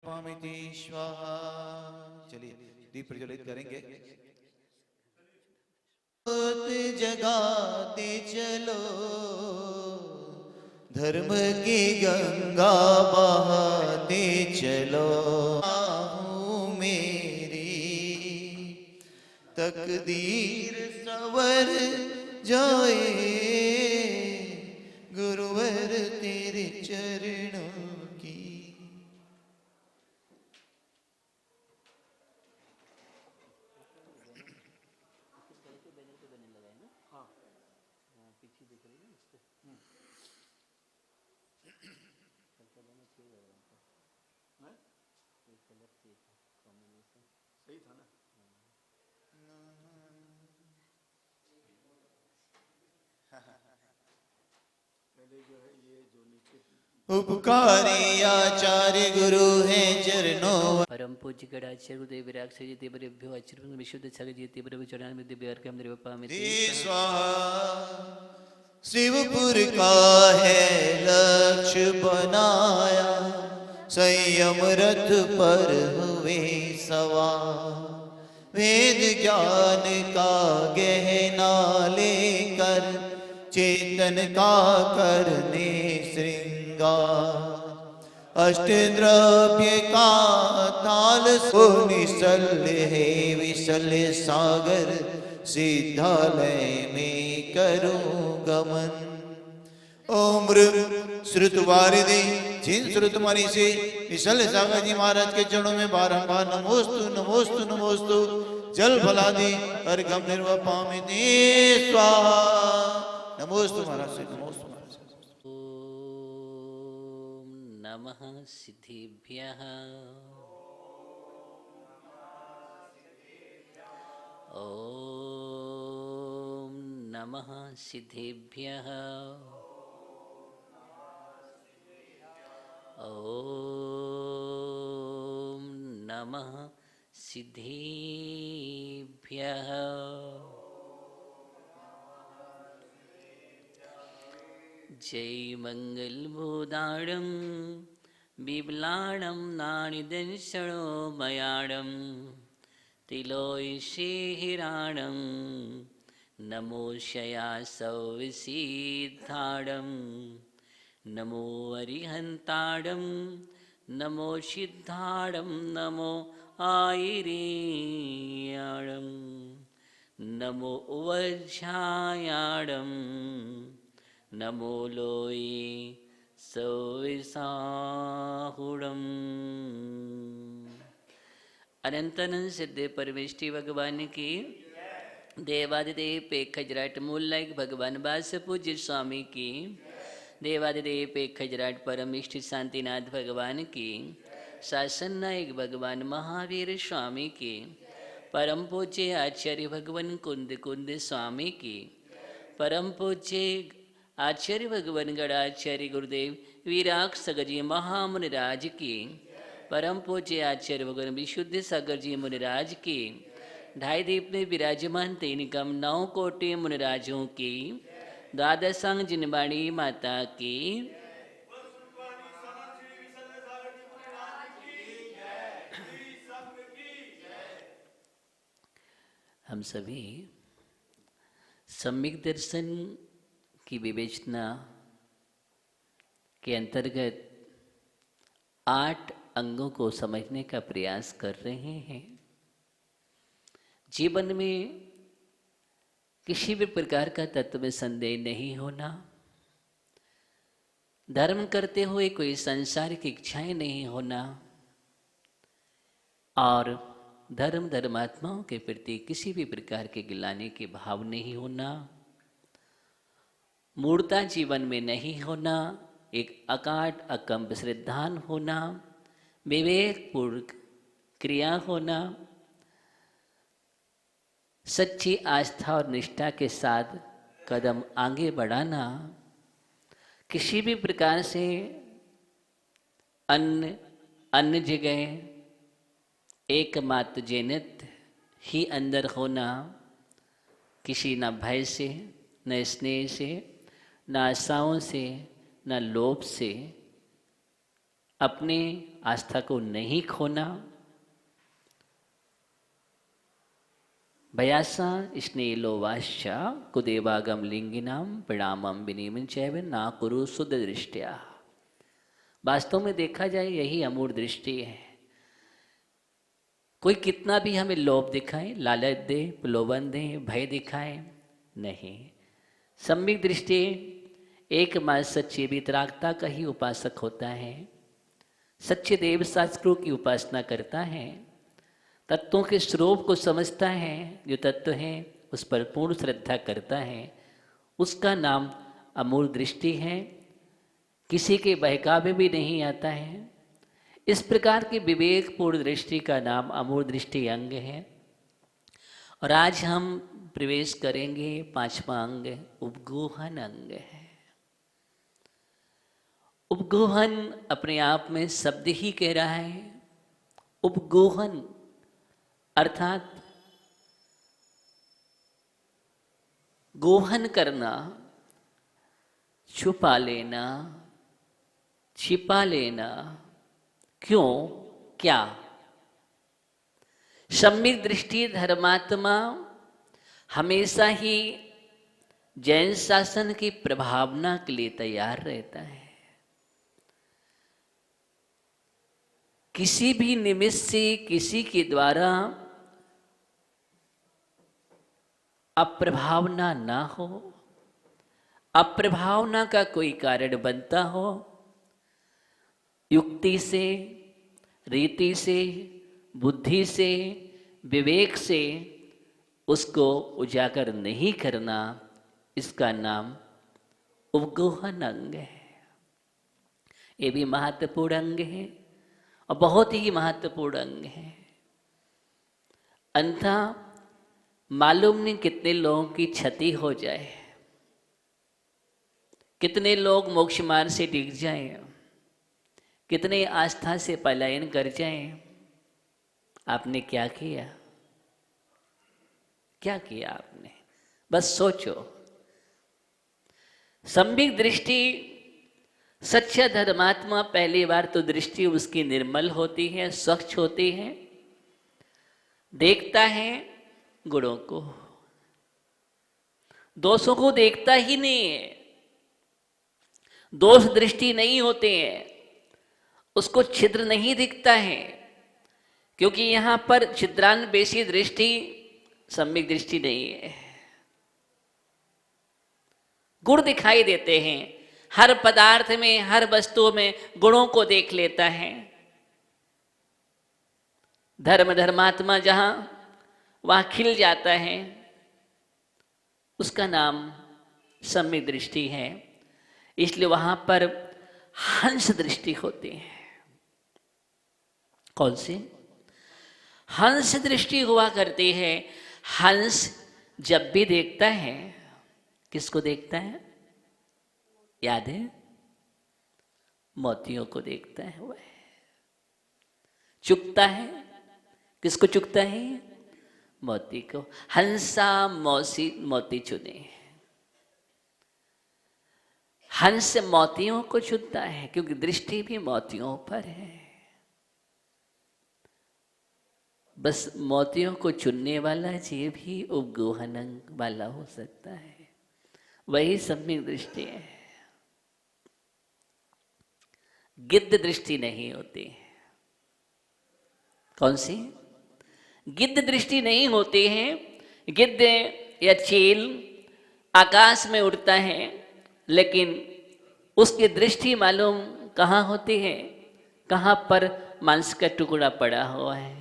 पामिति स्वाहा। चलिए दीप प्रज्वलित करेंगे। जगाते चलो, धर्म की गंगा बहाते चलो। मेरी तकदीर सवर जाए, गुरुवर तेरे चरणों की। उपकारी आचार्य गुरु हैं चरणों। परम पूज्य गणाचार्य गुरुदेव विराग से जी देवरेभ्यो आचरण विशुद्ध सागर जी देवरेभ चरण में दिव्यार्कम निर्वपामिति स्वाहा। शिवपुर का है लक्ष्य बनाया, संयम रथ पर हुए सवार। वेद ज्ञान का गहना लेकर, चेतन का करने श्रृंगार। अष्टद्रव्य का ताल सो निशल्य है विशल सागर, सिद्धालय में करूं गमन। ओम श्रुत वारिधि जिन श्रुत मणि से विशल सागर जी महाराज के चरणों में बारंबार नमोस्तु नमोस्तु नमोस्तु जल फलादि अर्घम निर्वपामिति स्वाहा। नमोस्तु महाराज से नमोस्तु। ओम नमः सिद्धिभ्यः। ओम नमः सिद्धिभ्यः। ओम नमः सिद्धिभ्यः। जय मंगल भूदाणं बिबलाणं नाणिदंशणो मयाणं तिलोयशे हिराणं नमो शया सौविसिद्धाणं नमो अरिहन्ताणं नमो सिद्धाणं नमो आयिरेयाणं नमो उवज्झायाणं नमो लोये सौविसाहुणम्। अनंतनंद सिद्धे परमेष्टि भगवान की। देवादिदेव पेखजराट मूल लायक भगवान बास पूज्य स्वामी की। देवादिदेव पेखजराट परम इष्ट शांतिनाथ भगवान की। शासन नायक भगवान महावीर स्वामी की। परम पूज्य आचार्य भगवान कुंद कुंद स्वामी की। परम पूज्य आचार्य भगवान गणाचार्य गुरुदेव विराग सागर जी महामुनिराज की। परम पूज्य आचार्य भगवान विशुद्ध सागर जी मुनिराज की। ढाई दीप में विराजमान तीन कम 9 कोटि मुनिराजों की। द्वादशांग जिनवाणी माता की। हम सभी सम्यक दर्शन की विवेचना के अंतर्गत 8 अंगों को समझने का प्रयास कर रहे हैं। जीवन में किसी भी प्रकार का तत्व में संदेह नहीं होना। धर्म करते हुए कोई सांसारिक इच्छाएं नहीं होना और धर्म धर्मात्माओं के प्रति किसी भी प्रकार के गिलाने के भाव नहीं होना। मूर्ता जीवन में नहीं होना। एक अकाट अकंप श्रद्धान होना। विवेकपूर्वक क्रिया होना। सच्ची आस्था और निष्ठा के साथ कदम आगे बढ़ाना। किसी भी प्रकार से अन्य जगह एकमात्र जैनत ही अंदर होना। किसी न भय से, न स्नेह से, न आशाओं से, न लोभ से अपने आस्था को नहीं खोना। भयासा स्नेलोवाश्च कुदेवागम लिंगिनाम प्रणामम विनिमं चैव ना कुरु शुद्ध दृष्टिया। वास्तव में देखा जाए यही अमूढ़ दृष्टि है। कोई कितना भी हमें लोभ दिखाए, लालच दे, प्रलोभन दे, भय दिखाए, नहीं। सम्यक दृष्टि एकमात्र सच्ची वितरागता का ही उपासक होता है, सच्चे देव शास्त्रों की उपासना करता है, तत्वों के स्वरूप को समझता है, जो तत्व है उस पर पूर्ण श्रद्धा करता है, उसका नाम अमूढ़ दृष्टि है, किसी के बहकावे भी नहीं आता है। इस प्रकार की विवेकपूर्ण दृष्टि का नाम अमूढ़ दृष्टि अंग है। और आज हम प्रवेश करेंगे पांचवा अंग, उपगोहन अंग है। उपगोहन अपने आप में शब्द ही कह रहा है। उपगोहन अर्थात गोहन करना, छुपा लेना, छिपा लेना। क्यों, क्या? सम्यक दृष्टि धर्मात्मा हमेशा ही जैन शासन की प्रभावना के लिए तैयार रहता है। किसी भी निमित्त से किसी के द्वारा अप्रभावना ना हो, अप्रभावना का कोई कारण बनता हो, युक्ति से, रीति से, बुद्धि से, विवेक से उसको उजागर नहीं करना, इसका नाम उपगोहन अंग है। ये भी महत्वपूर्ण अंग है और बहुत ही महत्वपूर्ण अंग है। अन्यथा मालूम नहीं कितने लोगों की क्षति हो जाए, कितने लोग मोक्ष मार्ग से डिग जाएं, कितने आस्था से पलायन कर जाएं। आपने क्या किया? क्या किया आपने? बस सोचो। सम्यक दृष्टि, सच्चा धर्मात्मा पहली बार तो दृष्टि उसकी निर्मल होती है, स्वच्छ होती है, देखता है गुणों को, दोषों को देखता ही नहीं है। दोष दृष्टि नहीं होते हैं, उसको छिद्र नहीं दिखता है, क्योंकि यहां पर छिद्रान्वेषी दृष्टि सम्यक दृष्टि नहीं है। गुण दिखाई देते हैं, हर पदार्थ में, हर वस्तु में गुणों को देख लेता है। धर्मात्मा जहां वहां खिल जाता है, उसका नाम सम्यक दृष्टि है। इसलिए वहां पर हंस दृष्टि होती है। कौन सी? हंस दृष्टि हुआ करती है। हंस जब भी देखता है, किसको देखता है? याद है? मोतियों को देखता है। वह चुकता है, किसको चुकता है? मोती को। हंसा मोती चुने। हंस मोतियों को चुनता है, क्योंकि दृष्टि भी मोतियों पर है। बस मोतियों को चुनने वाला जीव ही उपगोहन वाला हो सकता है, वही सम्यक दृष्टि है। गिद्ध दृष्टि नहीं होती। कौन सी? गिद्ध दृष्टि नहीं होती है। गिद्ध या चील आकाश में उड़ता है, लेकिन उसकी दृष्टि मालूम कहाँ होती है? कहाँ पर मांस का टुकड़ा पड़ा हुआ है।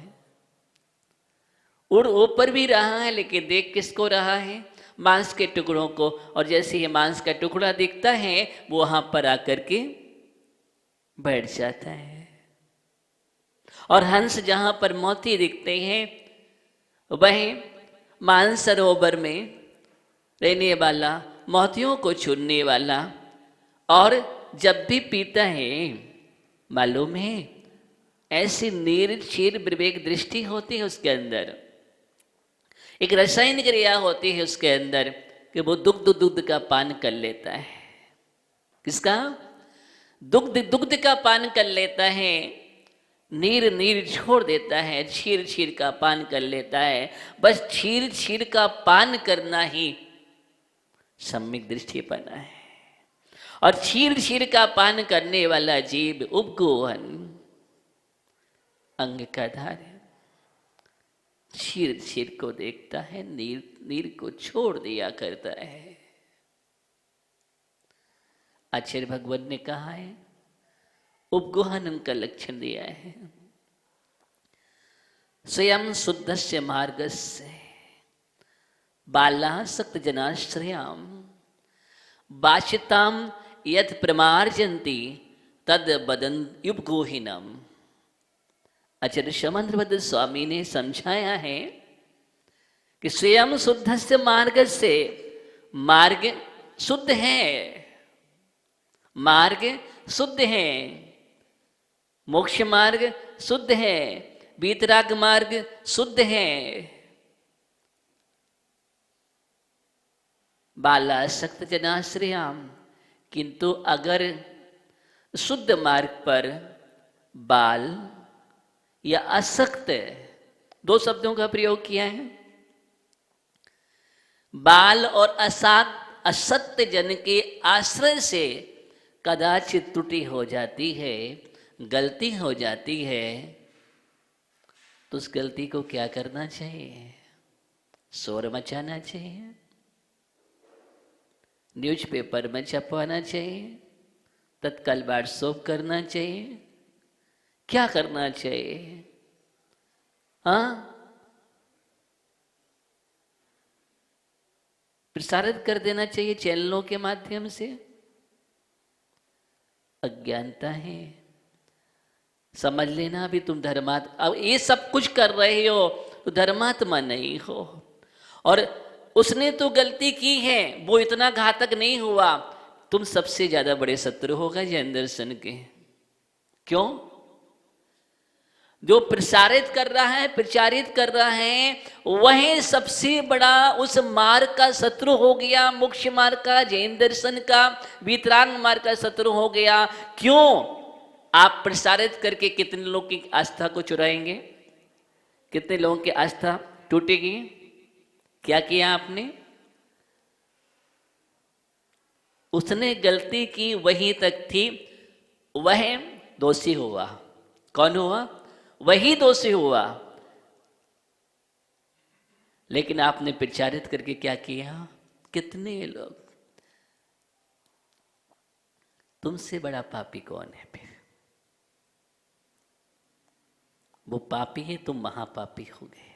उड़ ऊपर भी रहा है, लेकिन देख किसको रहा है? मांस के टुकड़ों को। और जैसे ही मांस का टुकड़ा दिखता है, वो वहां पर आकर के बैठ जाता है। और हंस जहां पर मोती दिखते हैं, वह मानसरोवर में रहने वाला, मोतियों को चुनने वाला, और जब भी पीता है, मालूम है, ऐसी निर्चीर विवेक दृष्टि होती है उसके अंदर। एक रसायन क्रिया होती है उसके अंदर कि वो दुग्ध का पान कर लेता है। किसका? दुग्ध दुग्ध का पान कर लेता है, नीर नीर छोड़ देता है, क्षीर क्षीर का पान कर लेता है। बस क्षीर क्षीर का पान करना ही सम्यक दृष्टिपना है। और क्षीर क्षीर का पान करने वाला जीव उपगोहन अंग का धार क्षीर क्षीर को देखता है, नीर नीर को छोड़ दिया करता है। आचार्य भगवान ने कहा है, उपगोहन का लक्षण दिया है, स्वयं शुद्ध से मार्ग से बाला सक्त जनाश्रयाम बाशिताम यद प्रमार्जन्ति तद बदन उपगोहिनम। आचार्य शमंद्रभद्र स्वामी ने समझाया है कि स्वयं शुद्ध से मार्ग से, मार्ग शुद्ध है, मार्ग शुद्ध है, मोक्ष मार्ग शुद्ध है, वीतराग मार्ग शुद्ध है। बालासक्त जनाश्रयाम, किंतु अगर शुद्ध मार्ग पर बाल या असक्त, दो शब्दों का प्रयोग किया है, बाल और असत्य जन के आश्रय से कदाचित त्रुटि हो जाती है, गलती हो जाती है, तो उस गलती को क्या करना चाहिए? शोर मचाना चाहिए, न्यूज़पेपर में छपवाना चाहिए, तत्काल व्हाट्सएप करना चाहिए, क्या करना चाहिए? हाँ, प्रसारित कर देना चाहिए चैनलों के माध्यम से। अज्ञानता है, समझ लेना भी तुम धर्मात्मा, अब ये सब कुछ कर रहे हो तो धर्मात्मा नहीं हो। और उसने तो गलती की है, वो इतना घातक नहीं हुआ, तुम सबसे ज्यादा बड़े शत्रु होगा जैन दर्शन के। क्यों? जो प्रसारित कर रहा है, प्रचारित कर रहा है, वह सबसे बड़ा उस मार्ग का शत्रु हो गया, मोक्ष मार्ग का, जैन दर्शन का, वीतराग मार्ग का शत्रु हो गया। क्यों? आप प्रसारित करके कितने लोगों की आस्था को चुराएंगे? कितने लोगों की आस्था टूटेगी? क्या किया आपने? उसने गलती की वहीं तक थी, वह दोषी हुआ। कौन हुआ? वही दोषी हुआ। लेकिन आपने प्रचारित करके क्या किया? कितने लोग, तुमसे बड़ा पापी कौन है? फिर वो पापी है, तुम महापापी हो गए।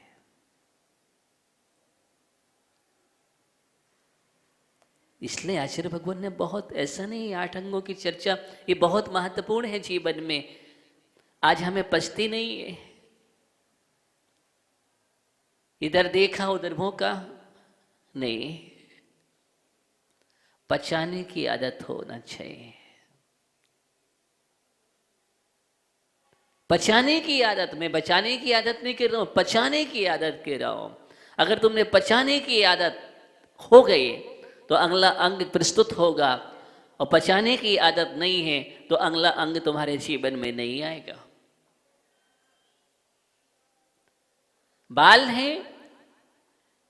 इसलिए आचार्य भगवान ने बहुत, ऐसा नहीं, 8 अंगों की चर्चा ये बहुत महत्वपूर्ण है जीवन में। आज हमें पछती नहीं है, इधर देखा उधर भोंका नहीं, पचाने की आदत होना चाहिए। पचाने की आदत, मैं बचाने की आदत नहीं कर रहा हूं, पचाने की आदत कह रहा हूं। अगर तुमने पचाने की आदत हो गई तो अगला अंग प्रस्तुत होगा, और पचाने की आदत नहीं है तो अगला अंग तुम्हारे जीवन में नहीं आएगा। बाल है,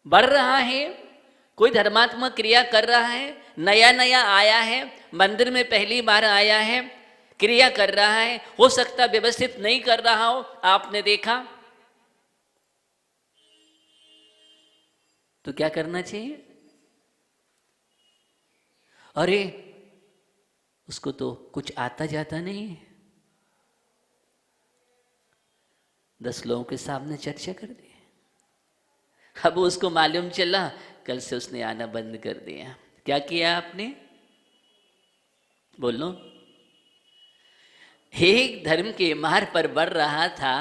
बढ़ रहा है, कोई धर्मात्मक क्रिया कर रहा है, नया नया आया है, मंदिर में पहली बार आया है, क्रिया कर रहा है, हो सकता व्यवस्थित नहीं कर रहा हो, आपने देखा, तो क्या करना चाहिए? अरे उसको तो कुछ आता जाता नहीं है, 10 लोगों के सामने चर्चा कर दी। अब उसको मालूम चला, कल से उसने आना बंद कर दिया। क्या किया आपने? बोलो। एक धर्म के मार्ग पर बढ़ रहा था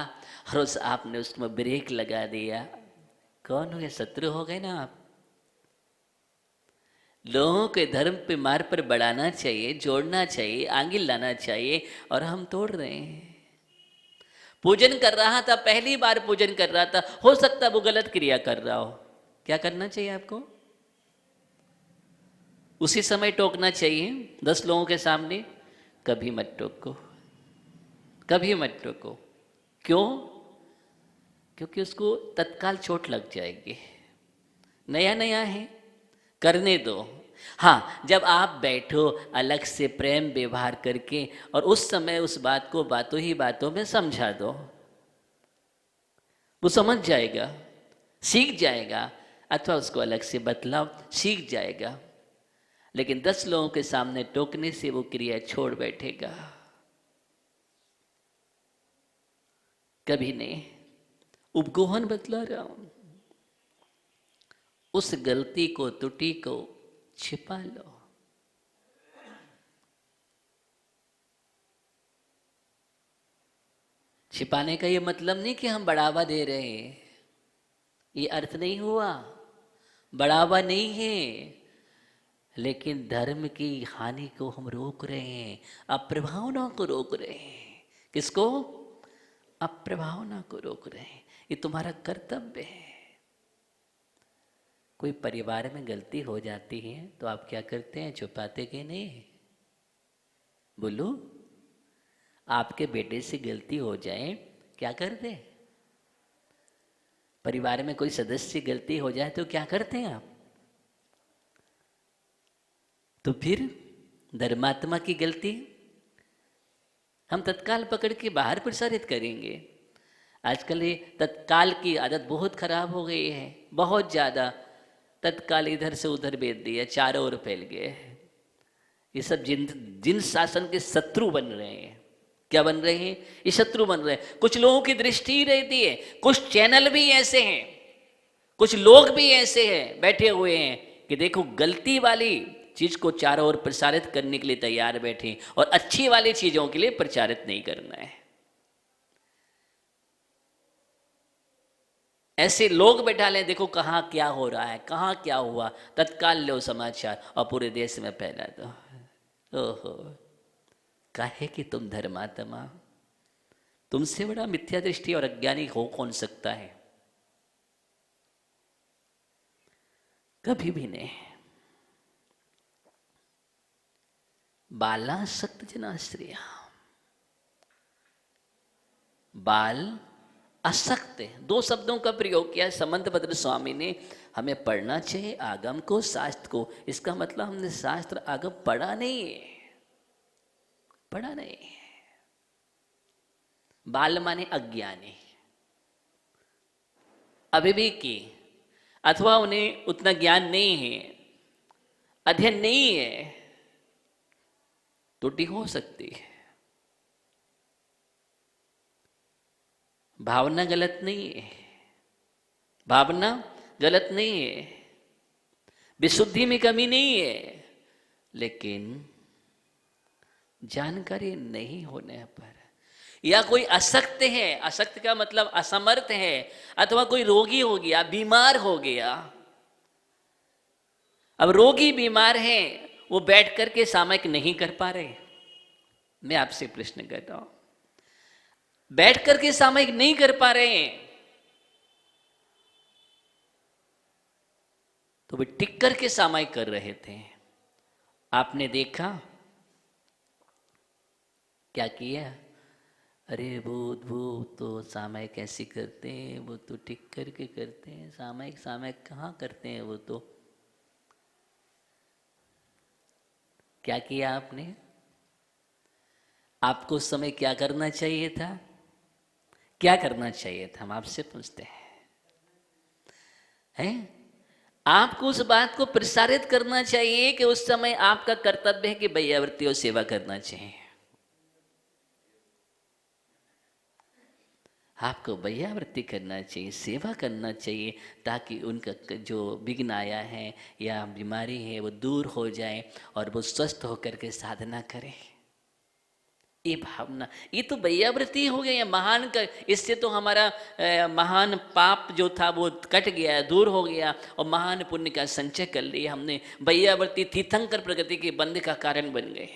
और उस आपने उसमें ब्रेक लगा दिया। कौन हो गए? शत्रु हो गए ना आप। लोगों के धर्म पे मार्ग पर बढ़ाना चाहिए, जोड़ना चाहिए, आगे लाना चाहिए, और हम तोड़ रहे हैं। पूजन कर रहा था, पहली बार पूजन कर रहा था, हो सकता वो गलत क्रिया कर रहा हो, क्या करना चाहिए आपको? उसी समय टोकना चाहिए 10 लोगों के सामने, कभी मत टोको, कभी मत टोको। क्यों? क्योंकि उसको तत्काल चोट लग जाएगी। नया नया है, करने दो। हाँ, जब आप बैठो अलग से प्रेम व्यवहार करके और उस समय उस बात को बातों ही बातों में समझा दो, वो समझ जाएगा, सीख जाएगा, अथवा उसको अलग से बतलाओ, सीख जाएगा। लेकिन 10 लोगों के सामने टोकने से वो क्रिया छोड़ बैठेगा, कभी नहीं। उपगोहन बतला रहा हूं, उस गलती को, त्रुटि को छिपा लो। छिपाने का ये मतलब नहीं कि हम बढ़ावा दे रहे हैं, ये अर्थ नहीं हुआ। बढ़ावा नहीं है, लेकिन धर्म की हानि को हम रोक रहे हैं, अप्रभावना को रोक रहे हैं। किसको? अप्रभावना को रोक रहे हैं। ये तुम्हारा कर्तव्य है। कोई परिवार में गलती हो जाती है तो आप क्या करते हैं? छुपाते कि नहीं? बोलो, आपके बेटे से गलती हो जाए, क्या करते? परिवार में कोई सदस्य गलती हो जाए तो क्या करते हैं आप? तो फिर धर्मात्मा की गलती हम तत्काल पकड़ के बाहर प्रसारित करेंगे। आजकल ये तत्काल की आदत बहुत खराब हो गई है, बहुत ज़्यादा। तत्काल इधर से उधर भेज दिया, चारों ओर फैल गए। ये सब जिन शासन के शत्रु बन रहे हैं। क्या बन रहे हैं? ये शत्रु बन रहे हैं। कुछ लोगों की दृष्टि रहती है, कुछ चैनल भी ऐसे हैं, कुछ लोग भी ऐसे हैं बैठे हुए हैं कि देखो गलती वाली चीज को चारों ओर प्रसारित करने के लिए तैयार बैठे और अच्छी वाली चीजों के लिए प्रचारित नहीं करना है। ऐसे लोग बैठा लें, देखो कहाँ क्या हो रहा है, कहाँ क्या हुआ, तत्काल लो समाचार और पूरे देश में फैला दो। ओहो, काहे कि तुम धर्मात्मा, तुमसे बड़ा मिथ्या दृष्टि और अज्ञानी हो कौन सकता है? कभी भी नहीं। बाला सक्त जना स्त्रिया, बाल असक्त, 2 शब्दों का प्रयोग किया समंत भद्र स्वामी ने। हमें पढ़ना चाहिए आगम को, शास्त्र को। इसका मतलब हमने शास्त्र आगम पढ़ा नहीं है, पढ़ा नहीं। बाल माने अज्ञानी, अविवेकी, अथवा उन्हें उतना ज्ञान नहीं है, अध्ययन नहीं है, त्रुटि हो सकती है। भावना गलत नहीं है, भावना गलत नहीं है, विशुद्धि में कमी नहीं है, लेकिन जानकारी नहीं होने पर, या कोई असक्त है, असक्त का मतलब असमर्थ है, अथवा कोई रोगी हो गया, बीमार हो गया। अब रोगी बीमार है, वो बैठ करके सामयिक नहीं कर पा रहे। मैं आपसे प्रश्न करता हूं, बैठ करके सामयिक नहीं कर पा रहे हैं तो वे टिक करके सामयिक कर रहे थे। आपने देखा क्या किया? अरे वो तो सामयिक ऐसे करते हैं, वो तो टिक करके करते हैं, सामयिक सामयिक कहाँ करते हैं वो तो। क्या किया आपने? आपको उस समय क्या करना चाहिए था? क्या करना चाहिए था? हम आपसे पूछते हैं। आपको उस बात को प्रसारित करना चाहिए कि उस समय आपका कर्तव्य है कि वैयावृत्ति और सेवा करना चाहिए। आपको वैयावृत्ति करना चाहिए, सेवा करना चाहिए, ताकि उनका जो विघ्न आया है या बीमारी है वो दूर हो जाए और वो स्वस्थ होकर के साधना करें। ये भावना, ये तो वैयावृत्ति हो गई है महान का। इससे तो हमारा महान पाप जो था वो कट गया, दूर हो गया और महान पुण्य का संचय कर लिया हमने। वैयावृत्ति तीर्थंकर प्रगति के बंध का कारण बन गए।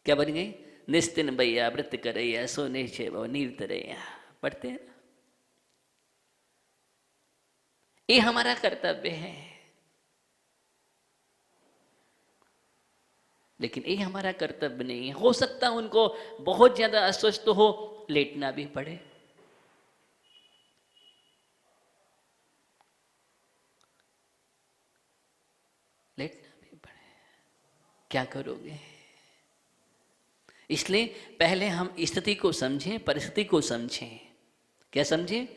क्या बन गए? निस्तिन वैयावृत्ति करैया सोने छे वो नीर तरैया, पढ़ते हैं। ये हमारा कर्तव्य है। लेकिन ये हमारा कर्तव्य नहीं है। हो सकता है उनको बहुत ज्यादा अस्वस्थ हो, लेटना भी पड़े। लेटना भी पड़े, क्या करोगे? इसलिए पहले हम स्थिति को समझें, परिस्थिति को समझें। क्या समझें?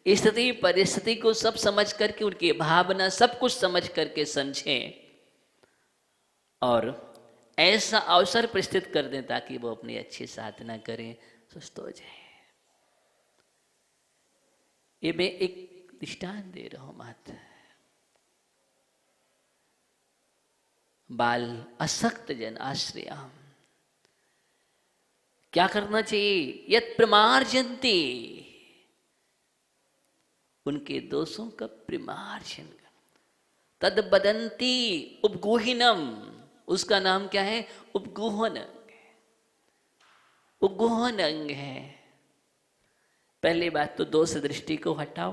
स्थिति परिस्थिति को सब समझ करके, उनकी भावना सब कुछ समझ करके समझें और ऐसा अवसर प्रस्तुत कर दें ताकि वो अपनी अच्छी साधना करें, सुस्त हो जाए। ये मैं एक दृष्टांत दे रहा हूं मात्र। बाल असक्त जन आश्रयाम, क्या करना चाहिए? यत् प्रमार्जन्ति, उनके दोषों का प्रमार्जन। तद बदंती उपगोहिनम, उसका नाम क्या है? उपगोहन अंग। उपगोहन अंग है। पहली बात तो दोष दृष्टि को हटाओ,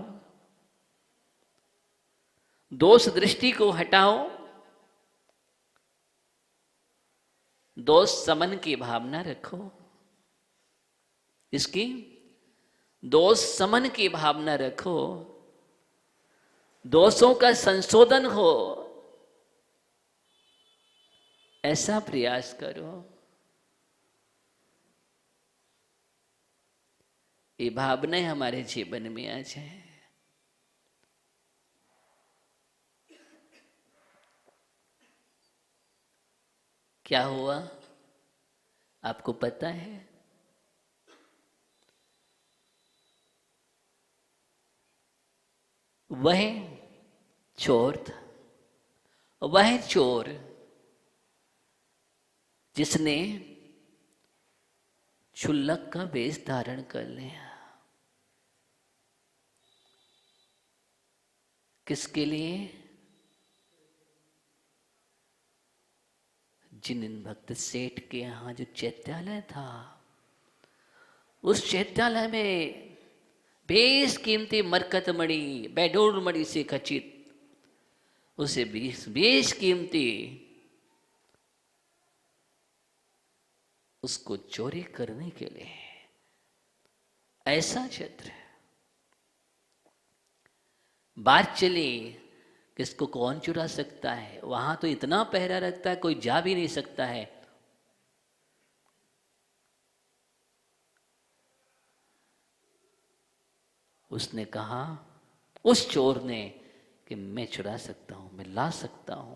दोष दृष्टि को हटाओ, दोष समन की भावना रखो। इसकी दोष समन की भावना रखो, दोषों का संशोधन हो, ऐसा प्रयास करो। ये भावनाएं हमारे जीवन में आ जाए। क्या हुआ आपको पता है? वह चोर था, वह चोर जिसने क्षुल्लक का वेश धारण कर लिया। किसके लिए? जिन भक्त सेठ के यहाँ जो चैत्यालय था, उस चैत्यालय में बेस कीमती मरकत मणि, बैडोर मणि से खचित उसे बेस कीमती उसको चोरी करने के लिए ऐसा छत्र। बात चली किसको कौन चुरा सकता है? वहां तो इतना पहरा रखता है, कोई जा भी नहीं सकता है। उसने कहा, उस चोर ने, कि मैं चुरा सकता हूं, मैं ला सकता हूं।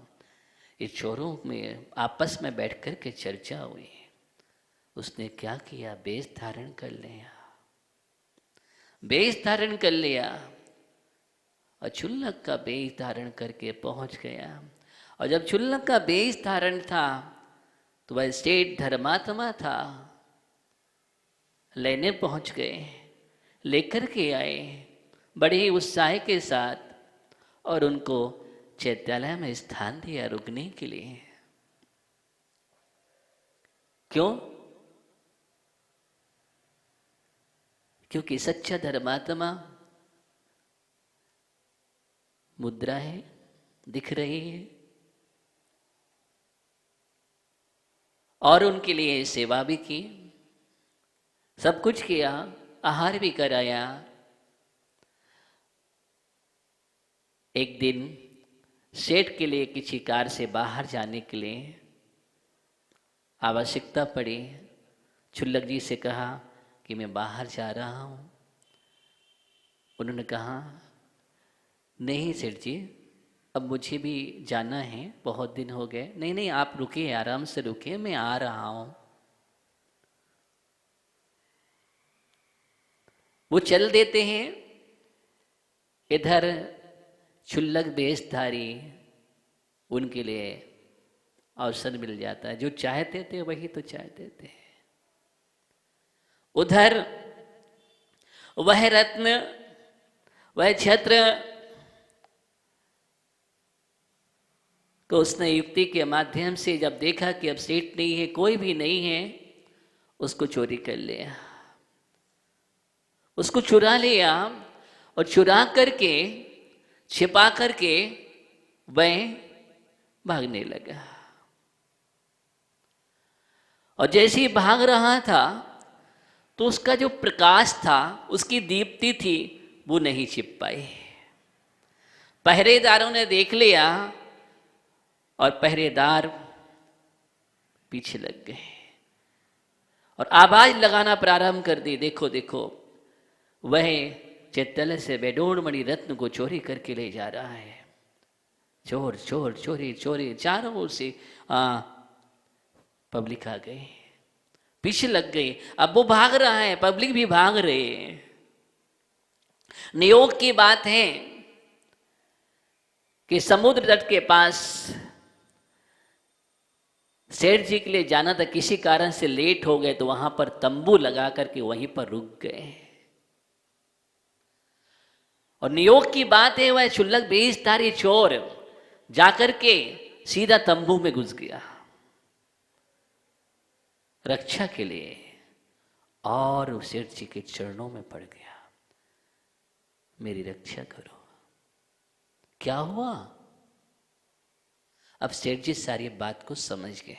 ये चोरों में आपस में बैठ कर के चर्चा हुई। उसने क्या किया? वेश धारण कर लिया, वेश धारण कर लिया और क्षुल्लक का वेश धारण करके पहुंच गया। और जब क्षुल्लक का वेश धारण था तो वह सेठ धर्मात्मा था, लेने पहुंच गए, लेकर के आए बड़े ही उत्साह के साथ और उनको चैत्यालय में स्थान दिया रुकने के लिए। क्यों? क्योंकि सच्चा धर्मात्मा मुद्रा है, दिख रही है, और उनके लिए सेवा भी की, सब कुछ किया, आहार भी कराया। एक दिन सेठ के लिए किसी कार से बाहर जाने के लिए आवश्यकता पड़ी। क्षुल्लक जी से कहा कि मैं बाहर जा रहा हूं। उन्होंने कहा, नहीं सेठ जी, अब मुझे भी जाना है, बहुत दिन हो गए। नहीं नहीं, आप रुकिए, आराम से रुकिए, मैं आ रहा हूं। वो चल देते हैं। इधर क्षुल्लक वेशधारी, उनके लिए अवसर मिल जाता है। जो चाहते थे वही तो चाहते थे। उधर वह रत्न, वह छत्र को उसने युक्ति के माध्यम से जब देखा कि अब सेठ नहीं है, कोई भी नहीं है, उसको चोरी कर लिया, उसको चुरा लिया। और चुरा करके, छिपा करके वह भागने लगा। और जैसे ही भाग रहा था तो उसका जो प्रकाश था, उसकी दीप्ति थी, वो नहीं छिप पाई। पहरेदारों ने देख लिया और पहरेदार पीछे लग गए और आवाज लगाना प्रारंभ कर दी, देखो देखो, वह चैतन्य से बेडोड़ मणि रत्न को चोरी करके ले जा रहा है। चोर चोर चोरी चोरी, चारों ओर से पब्लिक आ गई, पीछे लग गई। अब वो भाग रहा है, पब्लिक भी भाग रही है। नियोग की बात है कि समुद्र तट के पास सेठ जी के लिए जाना था, किसी कारण से लेट हो गए तो वहां पर तंबू लगा करके वहीं पर रुक गए। और नियोग की बात है, वह क्षुल्लक बेजधारी चोर जाकर के सीधा तंबू में घुस गया रक्षा के लिए और सेठ जी के चरणों में पड़ गया, मेरी रक्षा करो। क्या हुआ? अब सेठ जी सारी बात को समझ गए।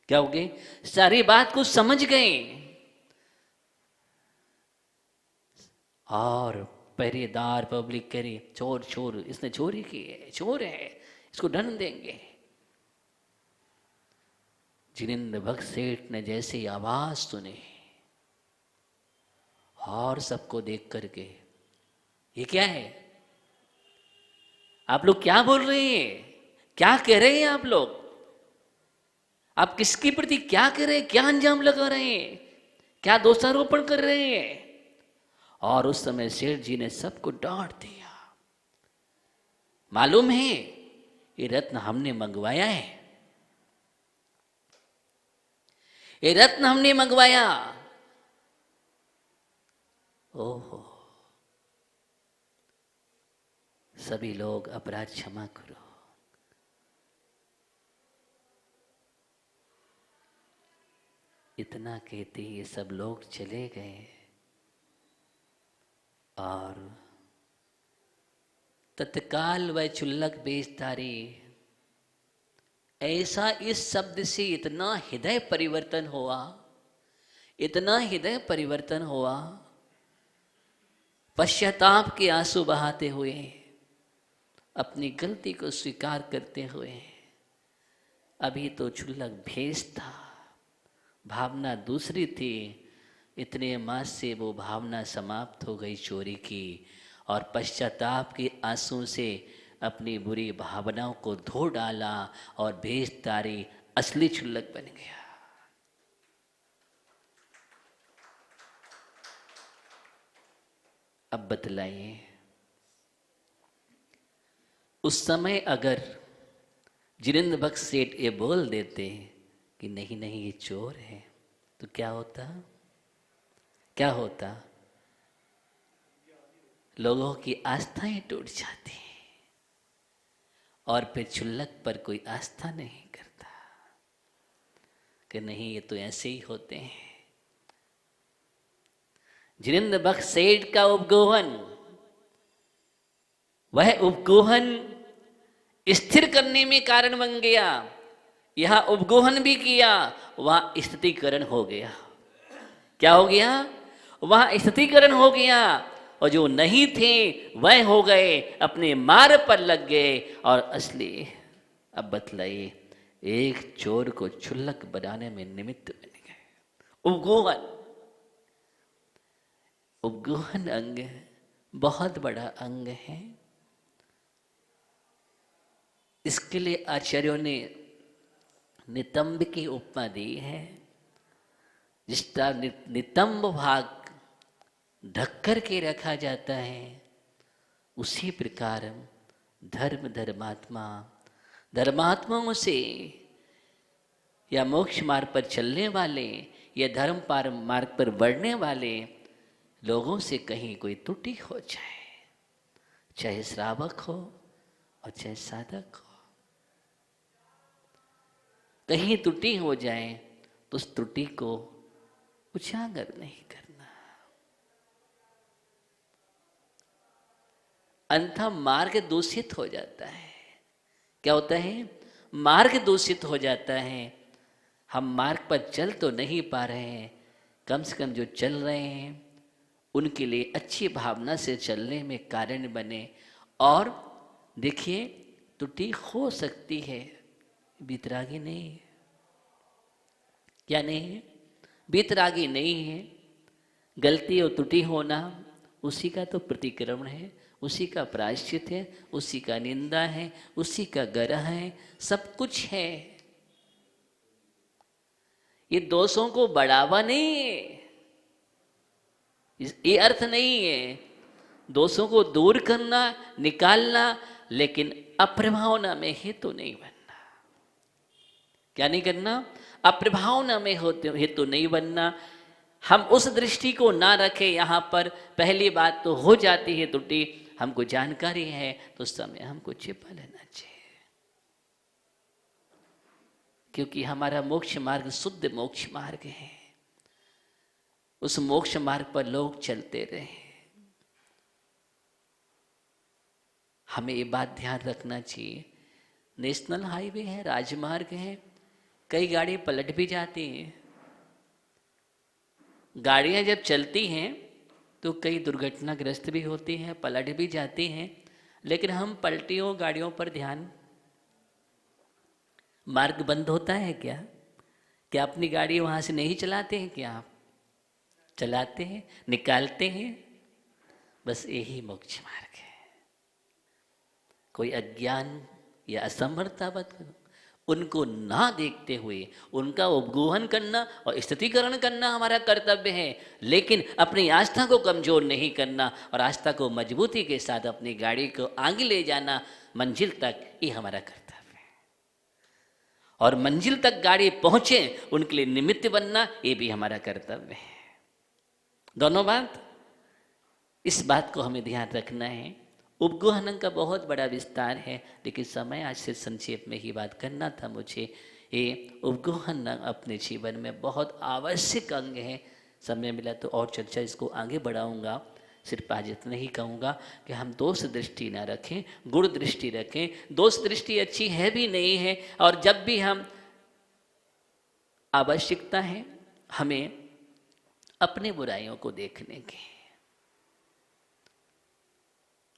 क्या हो गए? सारी बात को समझ गए और पहरेदार पब्लिक कह रही, चोर चोर, इसने चोरी की है, चोर है, इसको दंड देंगे। जिनेंद्र भक्त सेठ ने जैसे आवाज सुनी और सबको देख करके, ये क्या है? आप लोग क्या बोल रहे हैं? क्या कह रहे हैं आप लोग? आप किसके प्रति क्या कर रहे हैं? क्या अंजाम लगा रहे हैं? क्या दोषारोपण कर रहे हैं? और उस समय सेठ जी ने सबको डांट दिया। मालूम है ये रत्न हमने मंगवाया है, ये रत्न हमने मंगवाया। ओहो, सभी लोग अपराध क्षमा करो। इतना कहते ये सब लोग चले गए और तत्काल वह क्षुल्लक बेजधारी ऐसा इस शब्द से इतना हृदय परिवर्तन हुआ, इतना हृदय परिवर्तन हुआ, पश्चाताप के आंसू बहाते हुए, अपनी गलती को स्वीकार करते हुए, अभी तो क्षुल्लक भेष था, भावना दूसरी थी, इतने मास से वो भावना समाप्त हो गई चोरी की, और पश्चाताप के आंसू से अपनी बुरी भावनाओं को धो डाला और भेषधारी असली क्षुल्लक बन गया। अब बतलाइए, उस समय अगर जिनेंद्र भक्त सेठ ये बोल देते कि नहीं नहीं ये चोर है, तो क्या होता? क्या होता? लोगों की आस्थाएं टूट जाती और फिर क्षुल्लक पर कोई आस्था नहीं करता कि नहीं ये तो ऐसे ही होते हैं। जिनेंद्र भक्त सेठ का उपगोहन, वह उपगोहन स्थिर करने में कारण बन गया। यहां उपगोहन भी किया, वहां स्थितीकरण हो गया। क्या हो गया? वहां स्थितीकरण हो गया और जो नहीं थे वह हो गए, अपने मार्ग पर लग गए और असली। अब बतलाइए, एक चोर को क्षुल्लक बनाने में निमित्त बन गए। उपगोहन, उपगोहन अंग बहुत बड़ा अंग है। इसके लिए आचार्यों ने नितंब की उपमा दी है। जिसका नितंब भाग ढक कर के रखा जाता है, उसी प्रकार धर्म धर्मात्मा, धर्मात्माओं से या मोक्ष मार्ग पर चलने वाले या धर्म पार मार्ग पर बढ़ने वाले लोगों से कहीं कोई त्रुटि हो जाए, चाहे श्रावक हो और चाहे साधक हो, कहीं त्रुटि हो जाए तो उस त्रुटि को उजागर नहीं करना, अन्यथा मार्ग दूषित हो जाता है। क्या होता है? मार्ग दूषित हो जाता है। हम मार्ग पर चल तो नहीं पा रहे हैं, कम से कम जो चल रहे हैं उनके लिए अच्छी भावना से चलने में कारण बने। और देखिए, त्रुटि हो सकती है, बीतरागी नहीं है। क्या नहीं है? बीतरागी नहीं है। गलती और त्रुटि होना उसी का तो प्रतिक्रमण है, उसी का प्रायश्चित है, उसी का निंदा है, उसी का गर्ह है, सब कुछ है। ये दोषों को बढ़ावा नहीं है, ये अर्थ नहीं है। दोषों को दूर करना, निकालना, लेकिन अप्रभावना में हेतु नहीं बनना। क्या नहीं करना? अप्रभावना में हेतु नहीं बनना। हम उस दृष्टि को ना रखें यहाँ पर। पहली बात तो हो जाती है त्रुटि, हमको जानकारी है तो उस समय हमको छिपा लेना चाहिए, क्योंकि हमारा मोक्ष मार्ग शुद्ध मोक्ष मार्ग है। उस मोक्ष मार्ग पर लोग चलते रहे। हमें ये बात ध्यान रखना चाहिए, नेशनल हाईवे है, राजमार्ग है, कई गाड़ी पलट भी जाती हैं। गाड़ियां जब चलती हैं तो कई दुर्घटनाग्रस्त भी होती हैं, पलट भी जाती हैं, लेकिन हम पलटियों गाड़ियों पर ध्यान। मार्ग बंद होता है क्या? क्या अपनी गाड़ी वहां से नहीं चलाते हैं? क्या आप चलाते हैं, निकालते हैं? बस यही मोक्ष मार्ग है। कोई अज्ञान या असमर्थता उनको ना देखते हुए उनका उपगोहन करना और स्थितिकरण करना हमारा कर्तव्य है, लेकिन अपनी आस्था को कमजोर नहीं करना और आस्था को मजबूती के साथ अपनी गाड़ी को आगे ले जाना मंजिल तक, ये हमारा कर्तव्य है। और मंजिल तक गाड़ी पहुंचे उनके लिए निमित्त बनना, ये भी हमारा कर्तव्य है। दोनों बात, इस बात को हमें ध्यान रखना है। उपगोहन का बहुत बड़ा विस्तार है, लेकिन समय आज से संक्षेप में ही बात करना था मुझे। ये उपगोहन अपने जीवन में बहुत आवश्यक अंग है। समय मिला तो और चर्चा इसको आगे बढ़ाऊंगा। सिर्फ आज इतना ही कहूँगा कि हम दोष दृष्टि ना रखें, गुण दृष्टि रखें। दोष दृष्टि अच्छी है भी नहीं है, और जब भी हम आवश्यकता है हमें अपने बुराइयों को देखने की,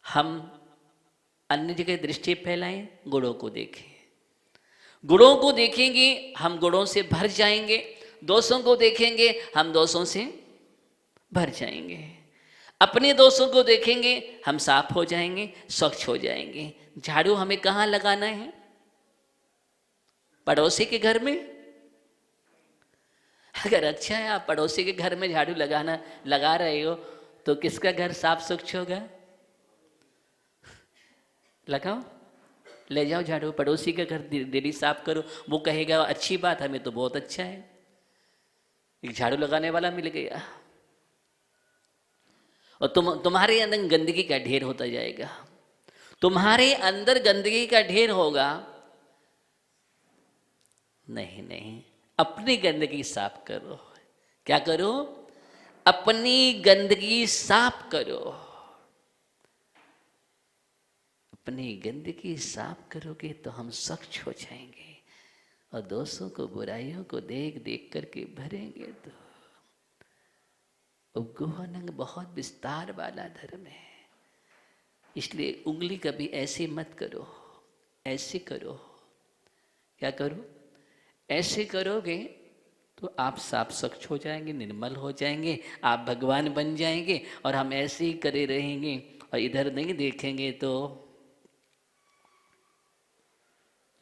हम अन्य जगह दृष्टि फैलाएं, गुणों को देखें। गुणों को देखेंगे हम गुणों से भर जाएंगे, दोषों को देखेंगे हम दोषों से भर जाएंगे। अपने दोषों को देखेंगे हम साफ हो जाएंगे, स्वच्छ हो जाएंगे। झाड़ू हमें कहाँ लगाना है? पड़ोसी के घर में? अगर अच्छा है आप पड़ोसी के घर में झाड़ू लगा रहे हो तो किसका घर साफ स्वच्छ होगा? लगाओ, ले जाओ झाड़ू, पड़ोसी का घर डेली साफ करो। वो कहेगा अच्छी बात, हमें तो बहुत अच्छा है, एक झाड़ू लगाने वाला मिल गया। और तुम्हारे अंदर गंदगी का ढेर होता जाएगा। तुम्हारे अंदर गंदगी का ढेर होगा। नहीं, अपनी गंदगी साफ करो। क्या करो? अपनी गंदगी साफ करो। अपनी गंदगी साफ करोगे तो हम स्वच्छ हो जाएंगे, और दोषों को, बुराइयों को देख देख करके भरेंगे। तो उपगोहन बहुत विस्तार वाला धर्म है, इसलिए उंगली कभी ऐसे मत करो, ऐसे करो। क्या करो? ऐसे करोगे तो आप साफ स्वच्छ हो जाएंगे, निर्मल हो जाएंगे, आप भगवान बन जाएंगे। और हम ऐसे ही करे रहेंगे और इधर नहीं देखेंगे तो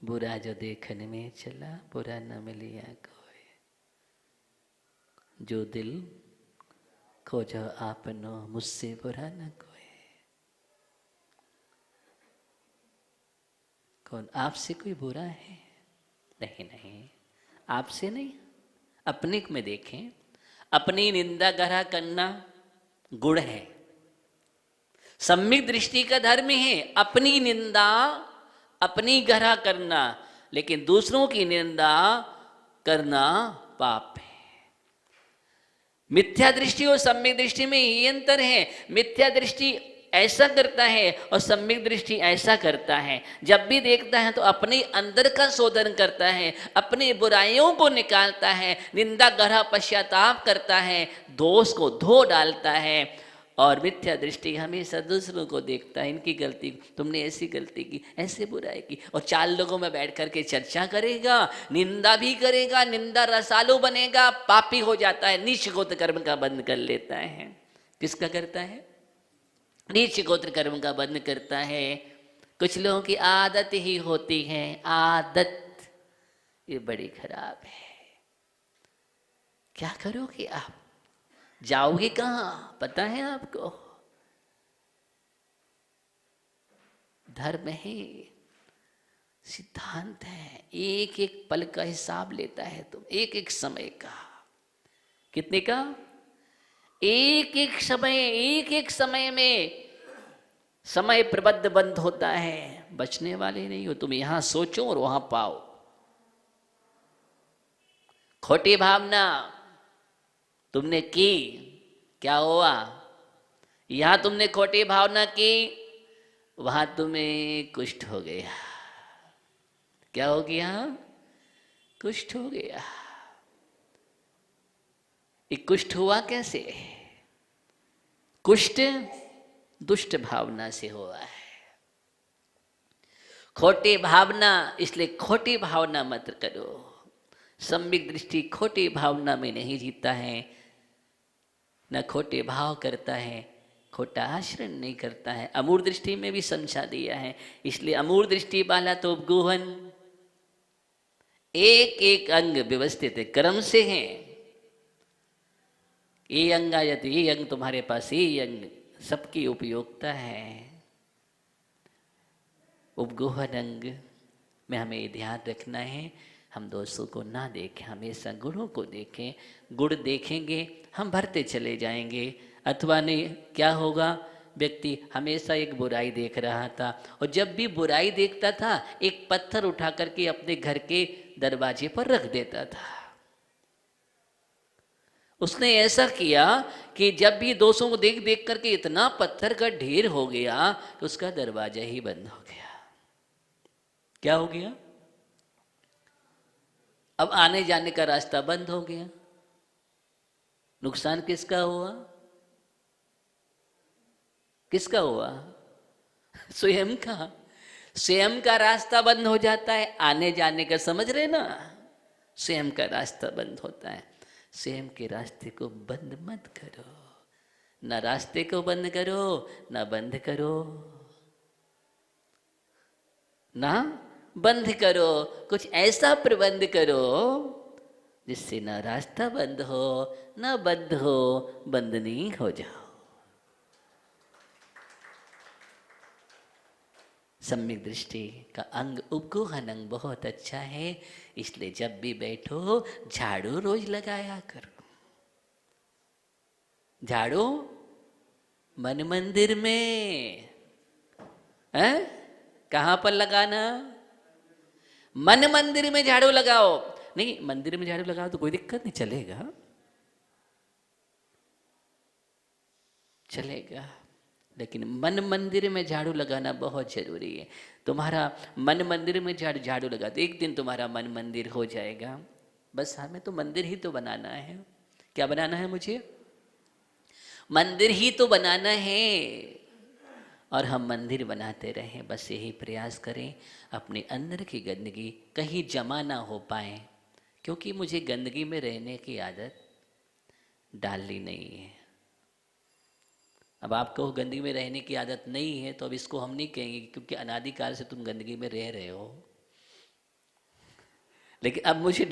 बुरा जो देखने में चला, बुरा न मिलिया कोई, जो दिल खोजो आपनो, मुझसे बुरा न कोई। कौन? आपसे कोई बुरा है? नहीं, आपसे नहीं, अपने में देखें। अपनी निंदा गढ़ा करना गुण है, सम्यक दृष्टि का धर्म है। अपनी निंदा अपनी गढ़ा करना, लेकिन दूसरों की निंदा करना पाप है। मिथ्या दृष्टि और सम्यक दृष्टि में ये अंतर है। मिथ्या दृष्टि ऐसा करता है और सम्यक दृष्टि ऐसा करता है। जब भी देखता है तो अपने अंदर का शोधन करता है, अपनी बुराइयों को निकालता है, निंदा गढ़ा पश्चाताप करता है, दोष को धो डालता है। और मिथ्या दृष्टि हमेशा दूसरों को देखता है, इनकी गलती, तुमने ऐसी गलती की, ऐसे बुराई की, और 4 लोगों में बैठ करके चर्चा करेगा, निंदा भी करेगा, निंदा रसालू बनेगा, पापी हो जाता है, नीच गोत्र कर्म का बंद कर लेता है। किसका करता है? नीच गोत्र कर्म का बंद करता है। कुछ लोगों की आदत ही होती है, आदत ये बड़ी खराब है। क्या करोगे आप? जाओगे कहां पता है आपको? धर्म है, सिद्धांत है, एक एक पल का हिसाब लेता है तुम, एक एक समय का। कितने का? एक एक समय में समय प्रबद्ध बंद होता है, बचने वाले नहीं हो तुम। यहां सोचो और वहां पाओ। खोटी भावना तुमने की, क्या हुआ? यहां तुमने खोटी भावना की, वहां तुम्हें कुष्ठ हो गया। क्या हो गया? कुष्ठ हो गया। ये कुष्ठ हुआ कैसे? कुष्ठ दुष्ट भावना से हुआ है, खोटी भावना। इसलिए खोटी भावना मत करो। सम्यक दृष्टि खोटी भावना में नहीं जीता है, न खोटे भाव करता है, खोटा आचरण नहीं करता है। अमूढ़ दृष्टि में भी समझा दिया है। इसलिए अमूढ़ दृष्टि वाला तो उपगोहन, एक एक अंग व्यवस्थित क्रम से है। ये अंग आया तो ये अंग तुम्हारे पास, ये अंग, सबकी उपयोगिता है। उपगोहन अंग में हमें ध्यान रखना है, हम दोषों को ना देखें, हमेशा गुणों को देखें। गुण देखेंगे हम भरते चले जाएंगे। अथवा नहीं, क्या होगा? व्यक्ति हमेशा एक बुराई देख रहा था, और जब भी बुराई देखता था एक पत्थर उठा करके अपने घर के दरवाजे पर रख देता था। उसने ऐसा किया कि जब भी दोषों को देख देख करके इतना पत्थर का ढेर हो गया तो उसका दरवाजा ही बंद हो गया। क्या हो गया? अब आने जाने का रास्ता बंद हो गया। नुकसान किसका हुआ? किसका हुआ? स्वयं का। स्वयं का रास्ता बंद हो जाता है, आने जाने का, समझ रहे ना? स्वयं का रास्ता बंद होता है। स्वयं के रास्ते को बंद मत करो, ना रास्ते को बंद करो, ना बंद करो, ना बंद करो। कुछ ऐसा प्रबंध करो जिससे ना रास्ता बंद हो, ना बंद हो, बंदनी हो जाओ। सम्यक दृष्टि का अंग उपगोहन अंग बहुत अच्छा है। इसलिए जब भी बैठो झाड़ू रोज लगाया करो। झाड़ू मन मंदिर में है, कहाँ पर लगाना? मन मंदिर में झाड़ू लगाओ। नहीं, मंदिर में झाड़ू लगाओ तो कोई दिक्कत नहीं, चलेगा, चलेगा, लेकिन मन मंदिर में झाड़ू लगाना बहुत जरूरी है। तुम्हारा मन मंदिर में झाड़ू लगा तो एक दिन तुम्हारा मन मंदिर हो जाएगा। बस हमें तो मंदिर ही तो बनाना है। क्या बनाना है मुझे? मंदिर ही तो बनाना है, और हम मंदिर बनाते रहें। बस यही प्रयास करें, अपने अंदर की गंदगी कहीं जमा ना हो पाए, क्योंकि मुझे गंदगी में रहने की आदत डालनी नहीं है। अब आपको गंदगी में रहने की आदत नहीं है तो अब इसको हम नहीं कहेंगे, क्योंकि अनादिकाल से तुम गंदगी में रह रहे हो। लेकिन अब मुझे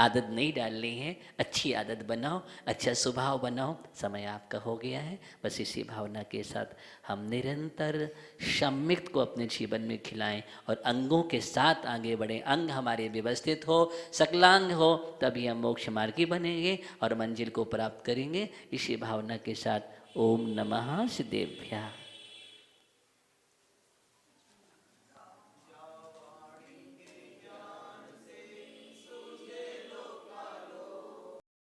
आदत नहीं डालनी है। अच्छी आदत बनाओ, अच्छा स्वभाव बनाओ। समय आपका हो गया है। बस इसी भावना के साथ हम निरंतर सम्यक को अपने जीवन में खिलाएं और अंगों के साथ आगे बढ़ें। अंग हमारे व्यवस्थित हो, सकलांग हो, तभी हम मोक्ष मार्गी बनेंगे और मंजिल को प्राप्त करेंगे। इसी भावना के साथ ओम नमः सिद्धेभ्यः।